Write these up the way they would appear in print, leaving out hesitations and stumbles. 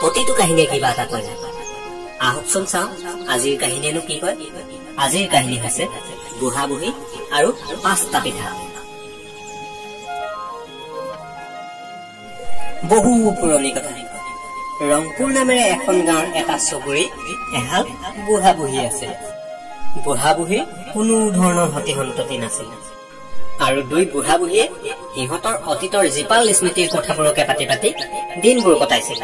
প্ৰতিটো কাহিনীয়ে কিবা এটা কয়। আহকচোন চাওঁ আজিৰ কাহিনীয়েনো কি কয়। আজিৰ কাহিনী হৈছে বুঢ়া বুঢ়ী আৰু 5টা পিঠা। বহু পুৰণি কথা। ৰংপুৰ নামেৰে এখন গাঁৱৰ এটা চুবুৰীত এহাল বুঢ়া বুঢ়ী আছে। বুঢ়া বুঢ়ীৰ কোনো ধৰণৰ সতি সন্ততি নাছিল আৰু দুই বুঢ়া বুঢ়ীয়ে সিহঁতৰ অতীতৰ জীপাল স্মৃতিৰ কথাবোৰকে পাতি পাতি দিনবোৰ কটাইছিল।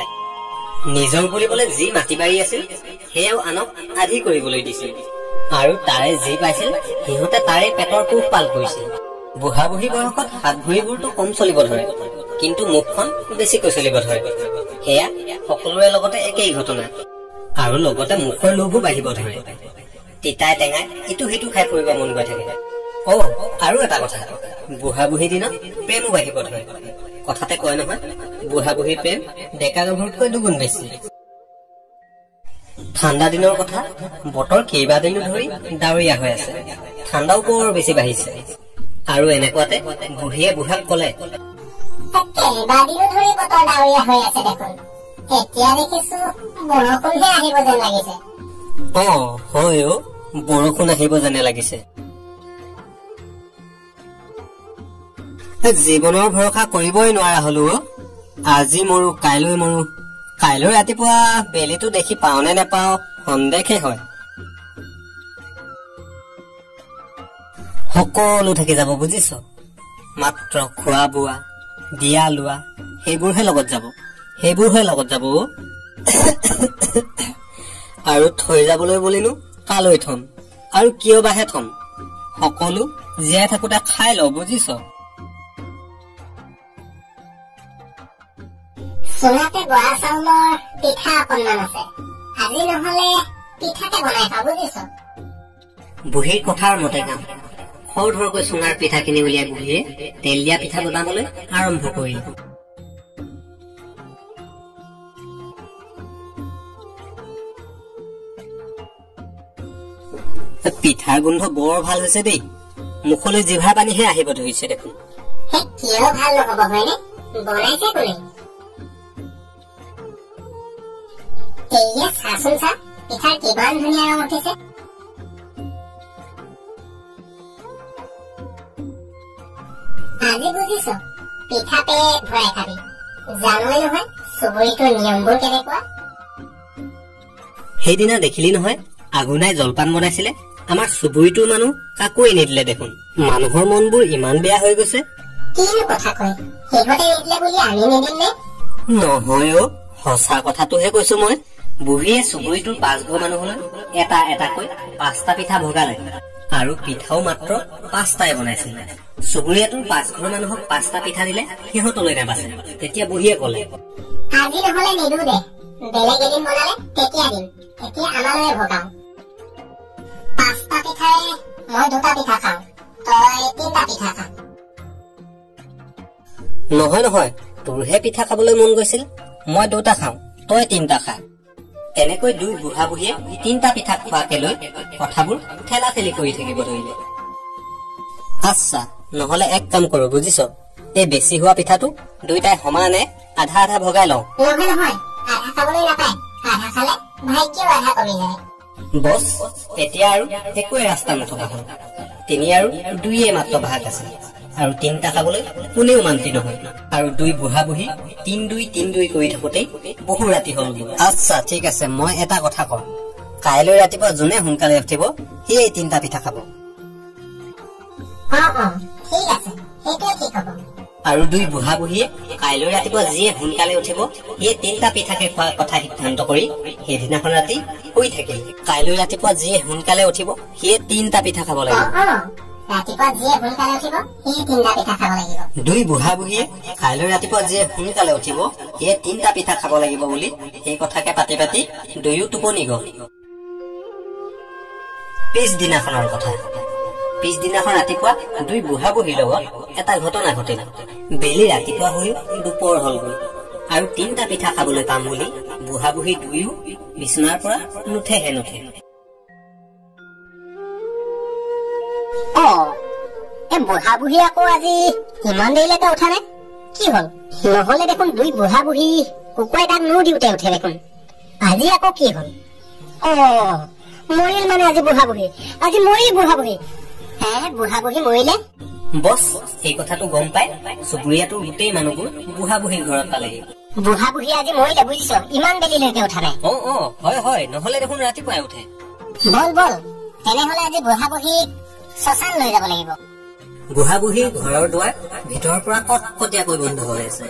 নিজৰ বুলিবলৈ যি মাটি বাৰী আছিল সেয়াও আনক আধি কৰিবলৈ দিছিল আৰু তাৰে যি পাইছিল সিহঁতে তাৰে পেটৰ পোহপাল কৰিছিল। বুঢ়া বুঢ়ী বয়সত হাত ভৰিবোৰতো কম চলিব ধৰে, কিন্তু মুখখন বেছিকৈ চলিব ধৰে। সেয়া সকলোৰে লগতে একেই ঘটনা আৰু লগতে মুখৰ লোভো বাঢ়িব ধৰে। তিতাই টেঙাই ইটো সিটো খাই ফুৰিব মন গৈ থাকে। আৰু এটা কথা, বুঢ়া বুঢ়ীৰ দিনত প্ৰেমো বাঢ়িব ধৰে। কথাতে কয় নহয়, বুঢ়া বুঢ়ীৰ প্ৰেম ডেকা গাভৰুতকৈ দুগুণ বেছি। ঠাণ্ডা দিনৰ কথা। বতৰ কেইবাদিনো ধৰি ডাৱৰীয়া হৈ আছে, ঠাণ্ডাও বৰ বেছি বাঢ়িছে আৰু এনেকুৱাতে বুঢ়ীয়ে বুঢ়াক কলে, কেইবাদিনো ধৰি বতৰ ডাৱৰীয়া হৈ আছে দেখোন, এতিয়া দেখিছো বৰষুণহে আহিব যেন লাগিছে। হয় বৰষুণ আহিব যেনে লাগিছে। জীৱনৰ ভৰসা কৰিবই নোৱাৰা হলো। আজি মৰো কাইলৈ মৰো, কাইলৈ ৰাতিপুৱা বেলিটো দেখি পাও নে নেপাও সন্দেহে হয়। সকলো থাকি যাব বুজিছ, মাত্ৰ খোৱা বোৱা দিয়া লোৱা সেইবোৰহে লগত যাব। আৰু থৈ যাবলৈ বুলিনো কালৈ থম আৰু কিয় বাহে থম। সকলো জীয়াই থাকোতে খাই ল বুজিছ। চুঙাতে বৰা চাউলৰ পিঠা অকণমান আছে, আজি নহলে পিঠাকে বনাই খা বুজিছ। বুঢ়ীৰ কথাৰ মতে কাম। সৰ ধৰকৈ চুঙাৰ পিঠাখিনি উলিয়াই বুঢ়ীয়ে তেল দিয়া পিঠা বনাবলৈ আৰম্ভ কৰিলে। পিঠাৰ গোন্ধ বৰ ভাল হৈছে দেই, মুখলৈ জিভাৰ পানীহে আহিব ধৰিছে দেখোন। কিয় ভাল নহব হয়নে, বনাইছে কোনে? চাচোন চা, পিঠাৰ কিমান ধুনীয়া ৰং উঠিছে। আজি বুজিছ, পিঠা পেট ভৰাই খাবি। জানই নহয় চুবুৰীটোৰ নিয়মবোৰ কেনেকুৱা। সেইদিনা দেখিলি নহয়, আগুনাই জলপান বনাইছিলে। আমাৰ চুবুৰীটোৰ মানুহ কাকোৱে নিদিলে দেখোন। মানুহৰ মনবোৰ ইমান বেয়া হৈ গৈছে। কিনো কথা কয়, সিহঁতে নিদিলে বুলি আমি নিদিম নে? নহয় সঁচা কথাটোহে কৈছো মই। বুঢ়ীয়ে চুবুৰীটোৰ 5 ঘৰ মানুহলৈ এটা এটাকৈ 5টা পিঠা ভগালে আৰু পিঠাও মাত্ৰ 5টাই বনাইছিল। চুবুৰীয়াটোৰ 5 ঘৰ মানুহক 5টা পিঠা দিলে, সিহঁতলৈ নাবাচে। তেতিয়া বুঢ়ীয়ে কলে, আজি নহলে নিদো দে, বেলেগ এদিন বনালে তেতিয়া দিম, এতিয়া আমালৈ ভগাও। 5টা পিঠাৰে মই 2টা পিঠা খাওঁ, তই 3টা পিঠা খা। নহয় তোৰহে পিঠা খাবলৈ মন গৈছিল, মই 2টা খাওঁ, তই 3টা খা। এনেকৈ দুই বুঢ়া বুঢ়ীয়ে 3টা পিঠা খোৱাকে লৈ কথাবোৰ ঠেলা ঠেলি কৰি থাকিব ধৰিলে। আচ্ছা, নহলে এক কাম কৰো বুজিছ, এই বেছি হোৱা পিঠাটো দুইটাই সমানে আধা আধা ভগাই লওঁ। নহয়, আধা খাবলৈ নাপায়, আধা খালে ভাগ্যও আধা কমি যায়। বছ, এতিয়া আৰু একোৱে ৰাস্তা নথকা হল। 3 আৰু 2 মাত্ৰ ভাগ আছে আৰু 3টা খাবলৈ কোনেও মান্তি নহয়। আৰু দুই বুঢ়া বুঢ়ী 3-2 কৰি থাকোতেই বহু ৰাতি হল। আচ্ছা ঠিক আছে, মই এটা কথা কওঁ, কাইলৈ ৰাতিপুৱা যোনে সোনকালে উঠিব সিয়েই 3টা পিঠা খাব। ঠিক আছে, সেইটোৱে ঠিক হব। আৰু দুই বুঢ়া বুঢ়ীয়ে কাইলৈ ৰাতিপুৱা যিয়ে সোনকালে উঠিব সিয়ে 3টা পিঠাকে খোৱাৰ কথা সিদ্ধান্ত কৰি সেইদিনাখন ৰাতি শুই থাকিল। কাইলৈ ৰাতিপুৱা যিয়ে সোনকালে উঠিব সিয়ে 3টা পিঠা খাব লাগিব। দুই বুঢ়া বুঢ়ীয়ে কাইলৈ ৰাতিপুৱা যিয়ে সোনকালে উঠিব সিয়ে 3টা পিঠা খাব লাগিব বুলি সেই কথাকে পাতি পাতি দুয়ো টোপনি গল। পিছদিনাখনৰ কথা। পিছদিনাখন ৰাতিপুৱা দুই বুঢ়া বুঢ়ীৰ লগত এটা ঘটনা ঘটিল। বেলি ৰাতিপুৱা হৈ দুপৰ হলগৈ আৰু 3টা পিঠা খাবলৈ পাম বুলি বুঢ়া বুঢ়ী দুয়ো বিছনাৰ পৰা নুঠেহে নুঠে। বুঢ়া বুঢ়ী আকৌ আজি ইমান দেৰিলৈকে উঠা নাই, কি হল? নহলে দেখোন দুই বুঢ়া বুঢ়ী কুকুৰাই তাক নো দিওঁতে উঠে দেখোন। আজি আকৌ কি হল? মৰিল মানে আজি বুঢ়া বুঢ়ী, আজি মৰিল বুঢ়া বুঢ়ী। বুঢ়া বুঢ়ী মৰিলে? বছ এই কথাটো গম পাই চুবুৰীয়াটোৰ গোটেই মানুহবোৰ বুঢ়া বুঢ়ীৰ ঘৰত পালেহি। বুঢ়া বুঢ়ী আজি মৰিলে বুজিছ, ইমান দেৰিলৈকে উঠা নাই। হয় নহলে দেখোন ৰাতিপুৱাই উঠে। বল তেনেহলে আজি বুঢ়া বুঢ়ীক শ্মশান লৈ যাব লাগিব। বুঢ়া বুঢ়ীৰ ঘৰৰ দুৱাৰ ভিতৰৰ পৰা কটকটীয়াকৈ বন্ধ হৈ আছে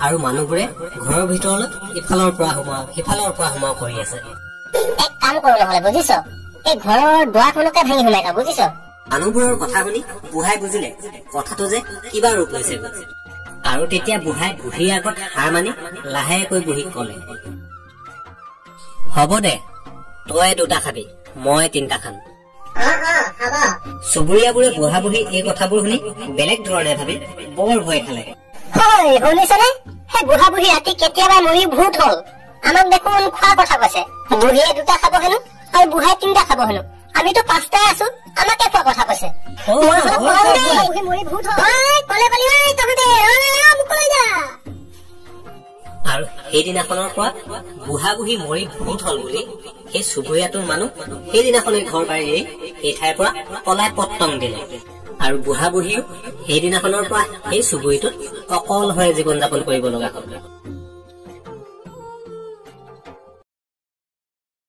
আৰু মানুহবোৰে ঘৰৰ ভিতৰলৈ ইফালৰ পৰা সোমাও সিফালৰ পৰা সোমাও কৰি আছে। এক কাম কৰো নহলে বুজিছ, এই ঘৰৰ দুৱাৰখনকে ভাঙি সোমাই যাওঁ বুজিছ। মানুহবোৰৰ কথা শুনি বুঢ়াই বুজিলে কথাটো যে কিবা ৰূপ লৈছে আৰু তেতিয়া বুঢ়াই বুঢ়ীৰ আগত হাৰ মানি লাহেকৈ বুঢ়ীক কলে, হ'ব দে, তই 2টা খাবি, মই 3টা খাম। চুবুৰীয়াবোৰে বুঢ়া বুঢ়ী এই কথাবোৰ শুনি বেলেগ ধৰণে ভাবি বৰ ভয় খালে। শুনিছনে? সেই বুঢ়া বুঢ়ী ৰাতি কেতিয়াবা মৰি ভূত হল। আমাক দেখোন খোৱাৰ কথা কৈছে। বুঢ়ীয়ে 2টা খাব হেনো আৰু বুঢ়াই 3টা খাব হেনো। আমিতো 5টাই আছো, আমাকে খোৱা কথা কৈছে। আৰু সেইদিনাখনৰ পৰা বুঢ়া বুঢ়ী মৰি ভূত হল বুলি সেই চুবুৰীয়াটোৰ মানুহ সেইদিনাখনে ঘৰ বাৰী এৰি এই ঠাইৰ পৰা পলাই পত্তং দিলে। আৰু বুঢ়া বুঢ়ীও সেইদিনাখনৰ পৰা সেই চুবুৰীটোত অকলশৰে জীৱন যাপন কৰিব লগা হল।